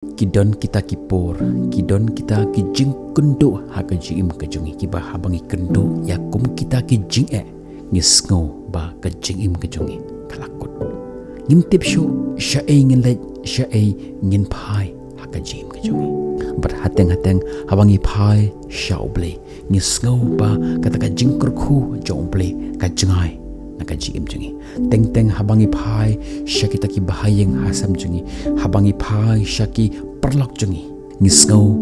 Kidon kita kipur, kidon kita kijing kendo haka jim kejungi kiba habangi kendo yakum kita kijing ngisngo ba kejing im kejungi kalakut. Ngintip syu syae ngilet syae ngin pai haka jim kejungi. Berhateng-hateng habangi pai syauble ngisngo ba kata kajing kurku jomble kajengai nakaji im jengi. Teng-teng habangi pai syaki taki bahayeng hasam jengi. Habangi pai syaki perlok jengi. Ngisngau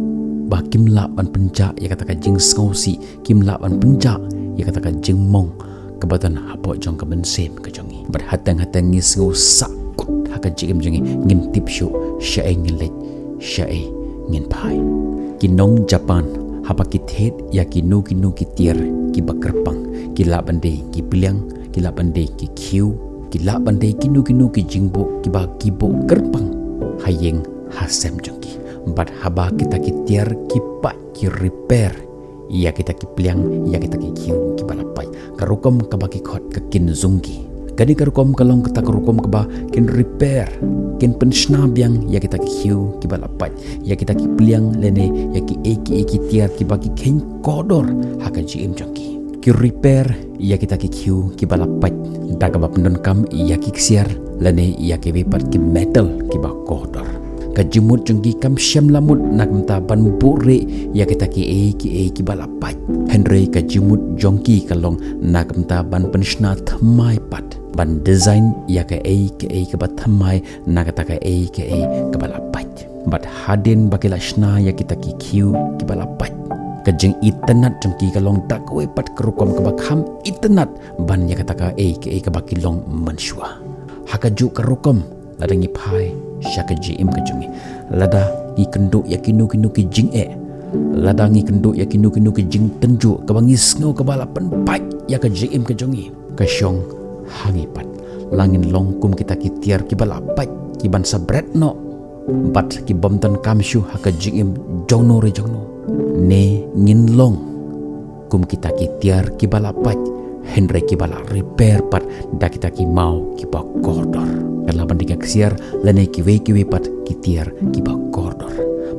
bah kim lak ban penjak ya kata kajing skau si kim lak ban penjak ya kata kajing mong kebatan hapok jong kebensem kejongi. Berhateng-hateng ngisngau sakut hakaji im jengi ngintip syu syae ngilet syae ngin pai. Kinong Japan hapakithet ya kinu kitir ki bakerpang kila bandai ki piliang kila bandai ki kiu kila bandai kinu ki jingbo ki ba kibo kerpang hayeng hasem jongki. Empat haba kita kitiar ki pak ki repair ya kita ki piliang ya kita ki kiu ki balapai karukom ka baki khot ka kin zungki kadi karukom kalong kita karukom ka ba kin repair kin pensna biang ya kita ki kiu ki balapai ya kita ki piliang lene ya ki eki tiar ki baki ken kodor hakaji im jongki ki repair ya kita ki kiu ki balapai daga ba pendon kam ya ki siar lene ya ki bepat ki metal ki ba kodor kajimut jengki kam syam lamut nak menta ban bure ya kita ki ki balapai Henry kajimut jongki kalong nak menta ban penshna thamai pat ban design ya ke bat thamai nak kata ke ke balapai bat hadin bakila shna ya kita ki kiu ki balapai kajeng internet jengki kalong tak we pat kerukom ke bakham internet ban ya kata ke bakilong mensyua hakaju kerukom ladangi pai syakaji im kejungi lada ngi kenduk yakinu ki jing lada ngi kenduk yakinu ki jing tenju kabangis ngau kabalapan pai ya kaji im kejungi kasyong hangipat langin longkum kita kitiar ki balapai ki ban sabret no empat ki bomtan kamsyu hakaji im jongno re jongno ne ngin long kum kita kitiar ki balapai Henry ki bala repair pat da kita ki mau ki ba koridor kala bandiga ksiar lene ki we pat ki tiar ki ba koridor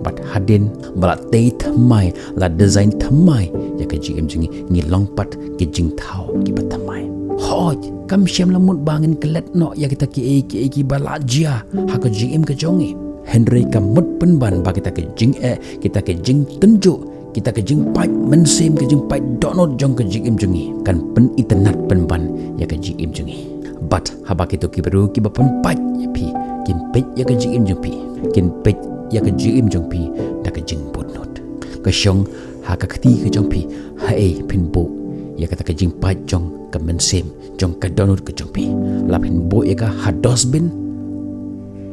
bat hadin bala tei thamai la design thamai ya ka jing jingi ngilong pat ki jing thau ki ba thamai hoj kam syam lamut bangin kelet no ya kita ki bala jia ha ka jing ka jongi Henry kamut penban ba kita ki jing kita ki jing tenju kita kejing pai mensim kejing pai donot jong kejing im jengi kan pen internet penban ya kejing im jengi but haba kitu ki beru ki bapen pai ya pi kin pet ya kejing im jong pi kin pet ya kejing im jong pi da kejing bonot kasyong ha ka khti ke jong pi ha pin bo ya kata kejing pai jong ka mensim jong ka donot ke jong pi la pin bo ya ka hados bin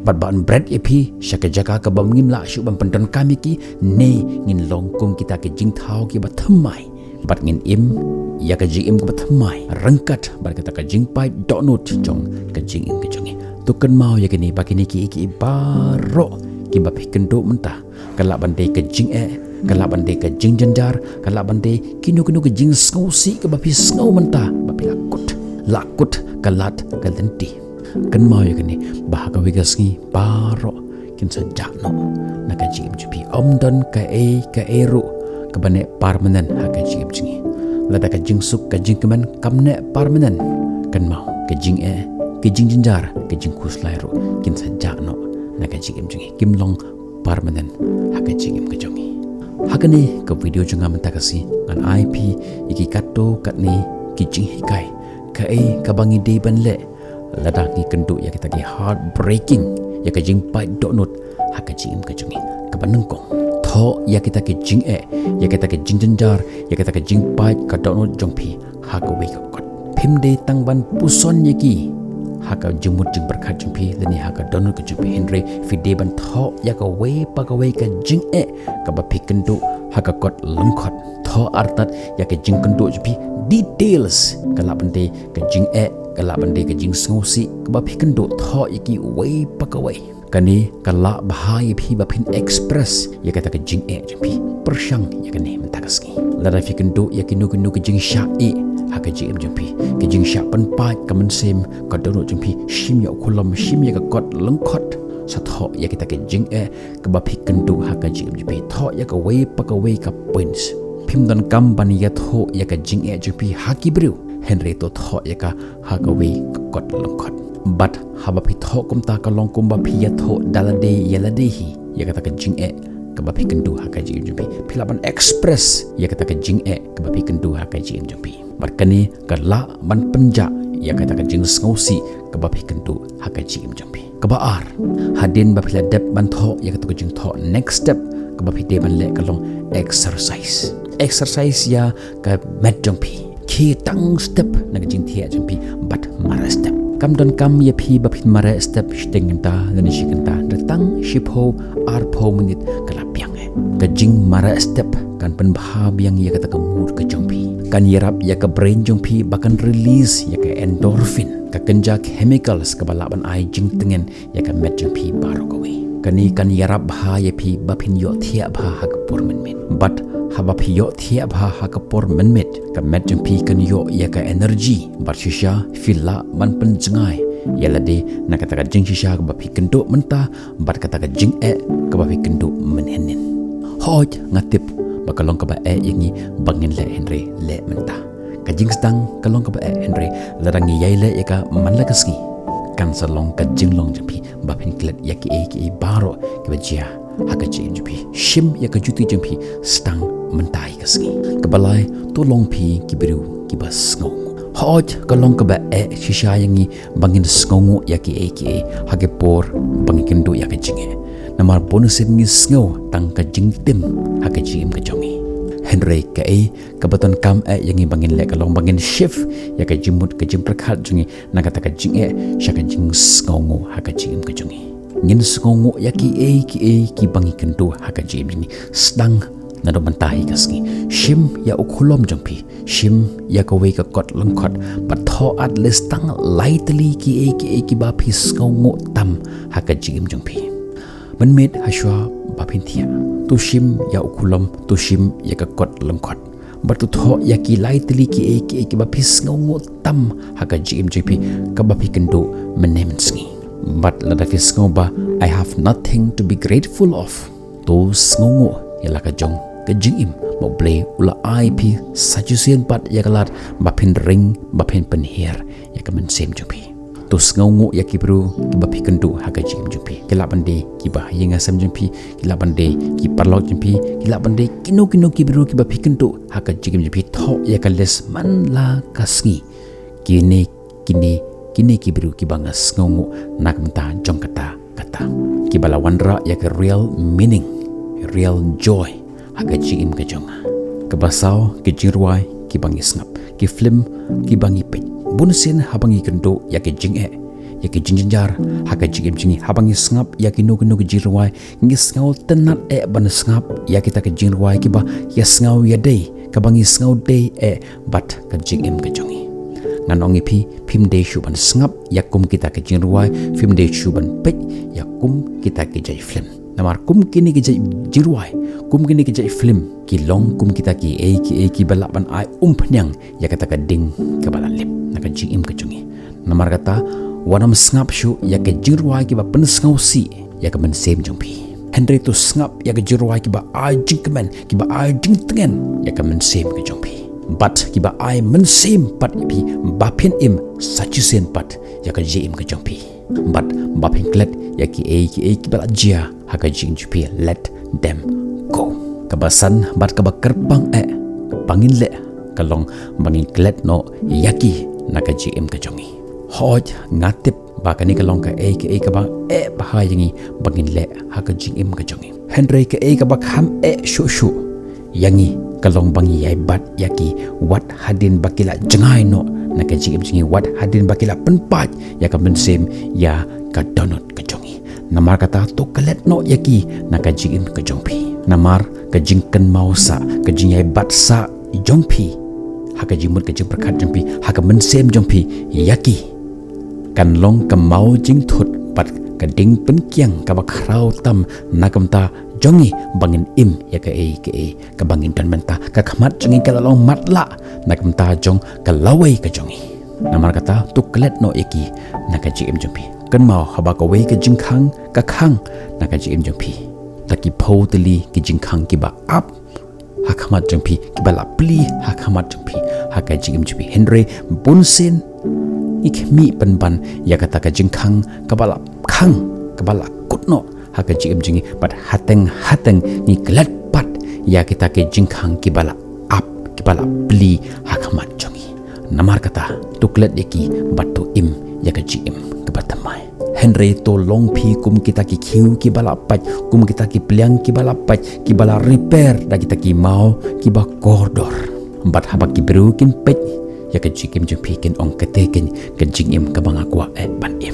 ban bread epi syaka jaka ka bam ngim la syu bam pendon kami ki ne ngin longkung kita ke jing thau ki ba thamai bat ngin im ya ka jing im ka ba thamai rangkat bar kata ka jing pai donut jong ka jing im ke jongi tuken mau ya kini bakini ki baro ki ba pikendo mentah kala bandai ke jing kala bandai ke jing janjar kala bandai kinu ke jing skausi ke ba pi skau mentah ba pi lakut kalat kalenti kan mau ya kini bahaga wigasngi baro kin sajakno nakaji im jupi omdon ka eru kabane permanent hakaji im jingi lada ka jingsuk ka jingkeman kamne permanent kan mau ka jing jinjar ka jing kuslairu kin sajakno nakaji im jingi kimlong permanent hakaji im kejongi hakani ka video junga mentakasi ngan IP iki kato katni ki jing hikai ka bangi de banle ladang ni kenduk ya kita ki heartbreaking ya ka jing pai donut ha ka jing ka jungi ka banengkong tho ya kita ki jing ya kita ki jing jenjar ya kita ki jing pai ka donut jongpi ha ka we ka kot phim de tang ban puson ye ki ha ka jumut jing berkhat jongpi leni ha ka donut ka jongpi Henry fide ban tho ya ka we pa ka we ka jing ka ba phi kenduk ha ka kot lengkhot tho artat ya ka jing kenduk jongpi details kala bende ka jing kala bandai ke jing sngosi ke ba phi kenduk tho iki we pakawai kani kala bahai phi ba phin express ya kata ke jing jpi persyang ya kani mentakaski la fi kenduk ya kinu ke jing sha ha ke jing jpi ke jing sha pan pa ka mensem ka dono jpi shim ya kulam shim ya ka kot lengkhot Satho ya kita ke jing ke bapi kendu haka jing jupi tho ya ka way pa ka way ka points phim don kam ban ya tho ya ka jing jupi haki bru Henry to tho ya ka haka way ka kot longkot but haba pi tho kum ta ka long kum bapi ya tho dalade yalade hi ya kata ka jing ke bapi kendu haka jing jupi philaban express ya kata ka jing ke bapi kendu haka jing jupi barkani ka la ban penja ya kata ka jing ngausi ke bapi kendu haka jing jupi kebaar hadin bapi ladap ban tho ya kata ka jing tho next step ke bapi de ban le ka long exercise ya ka met jupi ki tang step na ka jing thia jupi but mara step kam don kam ya phi bapi mara step stingenta dan shikenta datang shipho arpho menit kalapiang ka jing mara step kan pen bahab yang ya kata ka mood ka jupi kan yarap ya ka brain jupi bahkan release ya ka endorphin ka kenja chemicals ka balaban ai jing tengen ya ka met jupi baru kawe kani kan yarap bha ya phi bapin yo thia bha ha ka por men but haba phi yo thia bha ha ka por men ka met jupi kan yo ya ka energy bar shisha filla man pen jengai ya lade na kata ka jing shisha ka bapi kendo menta bat kata ka jing ka bapi kendo menhenin hoj ngatip bakalong ka ba yangi bangin le Henry le menta ka jing stang kalong ka ba Henry larangi yai le ya ka man la kasngi kan salong ka jing long japi bapin klet ya ki baro ka bajia haka jing japi shim ya ka juti japi stang mentai kasngi kebalai tolong pi kibiru kibas ngong hoj kalong ka ba shisha yangi bangin sngongu ya ki hage por bangin kendo ya ka jinge namar bonus ngi sngo tang ka jing tim hage jim ka jongi Henry ka kabaton kam yangi bangin le kalong bangin shift ya ka jimut ka jim prakhat jungi na kata ka jinge sha ka jing sngongu hage jim ka jongi ngin sngongu ya ki bangi kendo hage jim ni stang na do mantahi kasngi shim ya ukhulom jongpi shim ya ka we ka kot longkot patho at listang lightly ki ba phis ngau tam haka jim jongpi menmet haswa bapin thia tu shim ya ukhulom tu shim ya ka kot longkot batu tho ya ki lightly ki ba phis ngau tam haka jim jongpi ka ba phi kendo menem sngi but la da phis ngau ba I have nothing to be grateful of tu ngau ya la ka jong ka jing mo blay ula IP sajusian pat ya kalat bapin ring bapin penhiar ya kamen sem jupi tus ngaungu ya kibru bapi kendu haga jim jupi kila bande ki bahaya ngasam jupi kila bande ki parlok jupi kila bande kino kibru ki bapi kendu haga jim jupi tho ya kales man la kasngi kini kibru ki bangas ngaungu nak menta jong kata ki bala wandra ya ke real meaning real joy haga jim ka jonga kebasau ke jirwai ki bangi snap ki film ki bangi pe bunsin habangi kendo ya ke jing ya ke jinjar haga jim jingi habangi snap ya ki no ke jirwai ngi sngaw tenat ban snap ya kita ke jirwai ki ba ya sngaw ya dei ka bangi sngaw dei bat ka jim ka jongi nganongi pi phim de shu ban snap ya kum kita ke jirwai film de shu ban pe ya kum kita ke jai film namar kum kini ke jai jirwai kum kini ke jai film ki long kum kita ki ki balak ban ai phnyang ya kata ka ding ke balan lip naka jim ke jungi namar kata wanam snap shu ya ke jirwai ki ba pen ngausi ya ke men sem jongpi Henry tu snap ya ke jirwai ki ba ai jing kemen ki ba ai jing tengen ya ke men sem ke jongpi but ki ba ai men sem pat pi ba pin im sachusen pat ya ke jim ke jongpi but ba pin klet ya ki balak jia haka jing jupi let them go kabasan bat kabakar pang pangin le kalong bangin klet no yaki naka jim ka jongi hoj ngatip bakani kalong ka ka bang bahayangi bangin le haka jim ka jongi Henry ka bak ham shu yangi kalong bangi yai bat yaki wat hadin bakila jengai no naka jim jingi wat hadin bakila penpat ya ka bensem ya ka donut ka jongi namar kata to kelet no yaki naka jing ke jongpi namar ka jingken mausa ka jingai batsa jongpi haka jimut ka jing perkat jongpi haka mensem jongpi yaki kan long ka mau jing thut pat ka ding pen kiang ka bakrau tam nakamta jongi bangin im ya ka ka bangin dan menta ka khamat jongi ka long matla nakamta jong ka lawai ka jongi namar kata to kelet no yaki naka jing jongpi kan mau haba ka we ka jingkhang ka khang na ka jim jong phi taki phau tali ki jingkhang ki ba up hakamat jong phi ki ba la pli hakamat jong phi haka jim jong phi Henry bunsin ik mi pan ban ya kata ka jingkhang ka ba la khang ka ba la kutno haka jim jingi bat hateng ni glat pat ya kita ke jingkhang ki ba la up ki ba la pli hakamat jongi namar kata tuklet deki batu im ya ka jim ka batamai Henry to long pi kum kita ki khiu ki bala pat kum kita ki pliang ki bala pat ki bala repair da kita ki mau ki ba kordor bat habak ki bru kin pet ya ka jikim jung pi kin ong kate kin ka jing im ka banga kwa ban im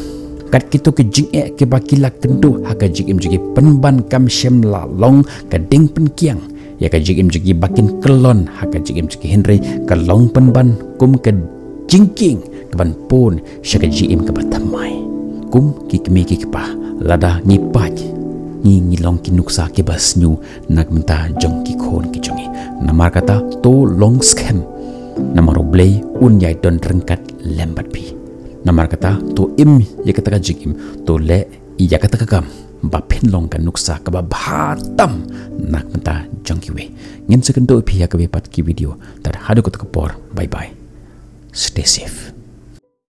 kat kitu ki jing ki ba ki lak kendu ha ka jing im jigi penban kam shem la long ka ding pen kiang ya ka jing im jigi bakin kelon ha ka jing im jigi Henry ka long penban kum ka jingking ka ban pon sha ka jing im ka batamai kum kikmi kikpa lada ngipat ni long kinuksa ke basnyu nagmenta jong ki khon ki jongi namar kata to long scam namar oblei un yai don rengkat lembat pi namar kata to im ya kata jikim to le ya kata kam ba pin long kan nuksa ka ba bhatam nagmenta jong ki we ngin sekendo pi ya ka be pat ki video tar hadu ko bye bye stay safe.